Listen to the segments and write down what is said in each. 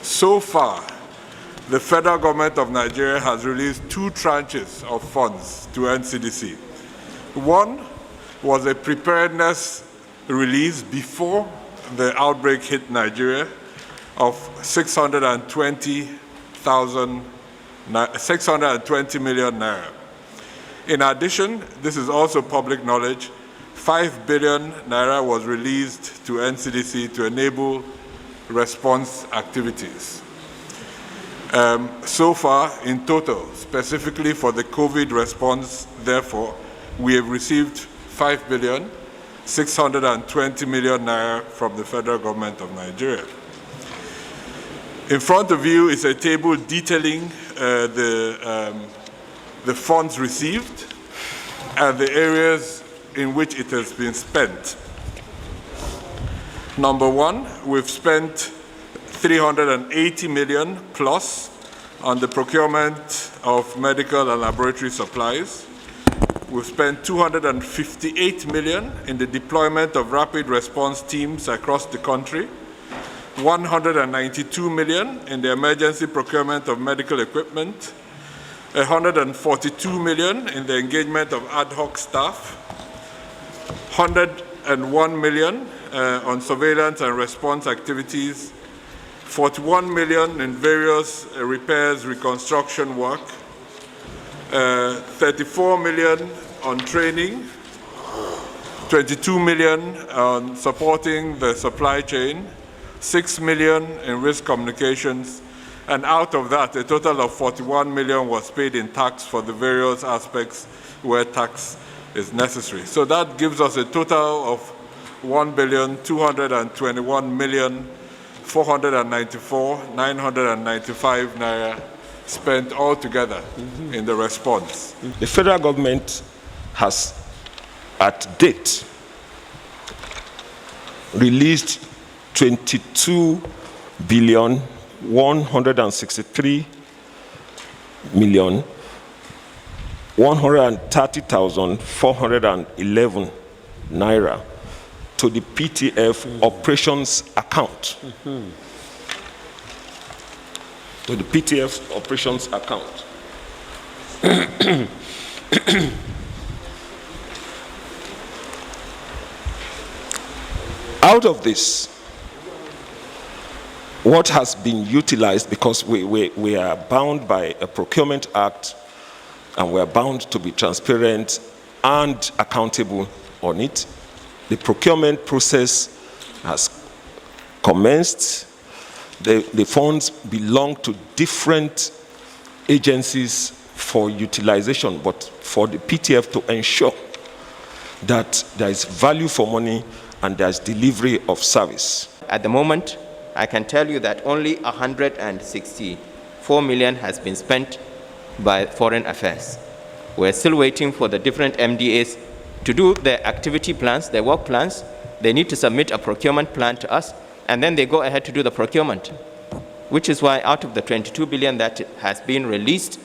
So far, the federal government of Nigeria has released 2 tranches of funds to NCDC. One was a preparedness release before the outbreak hit Nigeria of 620 million naira. In addition, this is also public knowledge, 5 billion naira was released to NCDC to enable response activities. So far, in total, specifically for the COVID response, therefore, we have received 5 billion, 620 million naira from the federal government of Nigeria. In front of you is a table detailing the funds received and the areas in which it has been spent. Number 1, we've spent 380 million plus on the procurement of medical and laboratory supplies. We've spent 258 million in the deployment of rapid response teams across the country, 192 million in the emergency procurement of medical equipment, 142 million in the engagement of ad hoc staff, 101 million on surveillance and response activities, 41 million in various repairs, reconstruction work, 34 million on training, 22 million on supporting the supply chain, 6 million in risk communications, and out of that, a total of 41 million was paid in tax for the various aspects where tax is necessary. So that gives us a total of 1,221,494,995 naira spent altogether in the response. The federal government has, at date, released 22,163,130,411 naira to the PTF operations account. To the PTF operations account. Out of this, what has been utilized, because we are bound by a procurement act and we are bound to be transparent and accountable on it, the procurement process has commenced. The funds belong to different agencies for utilization, but for the PTF to ensure that there is value for money and there's delivery of service. At the moment, I can tell you that only 164 million has been spent by Foreign Affairs. We're still waiting for the different MDAs to do their activity plans, their work plans. They need to submit a procurement plan to us, and then they go ahead to do the procurement, which is why out of the 22 billion that has been released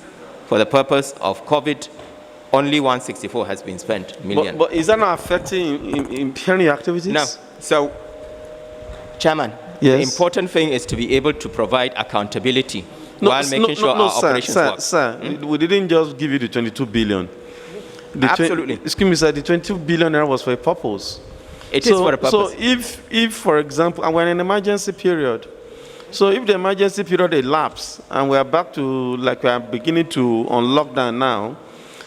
for the purpose of COVID, only 164 has been spent million. But is that not affecting impairing activities? No. So, Chairman, yes. The important thing is to be able to provide accountability while making sure our operations work. Sir, we didn't just give you the 22 billion. Absolutely. Excuse me, sir, the 22 billion was for a purpose. It is for a purpose. So if, for example, and we're in an emergency period, so if the emergency period elapses and we are back to, like we are beginning to on lockdown now,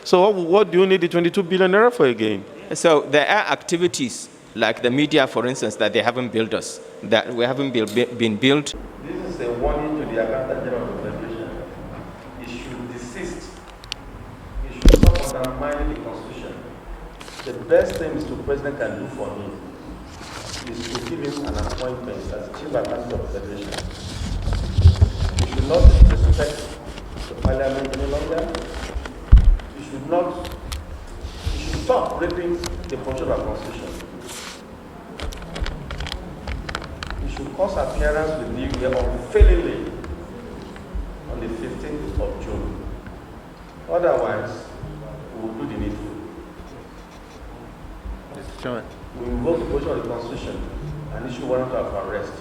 so what do you need the 22 billion naira for again? So there are activities like the media, for instance, that they haven't built us, that we haven't been built. This is a warning to the Accountant General of the Federation. It should desist. It should stop undermining the Constitution. The best thing Mr. President can do for him is to give him an appointment as Chief Accountant of the Federation. He should not disrespect the Parliament any longer. He should stop breaking the function of the Constitution. He should cause appearance with you here unfailingly on the 15th of June. Otherwise, we will do the needful. Mr. Chairman. We will go to the position of the Constitution and issue warrant of arrest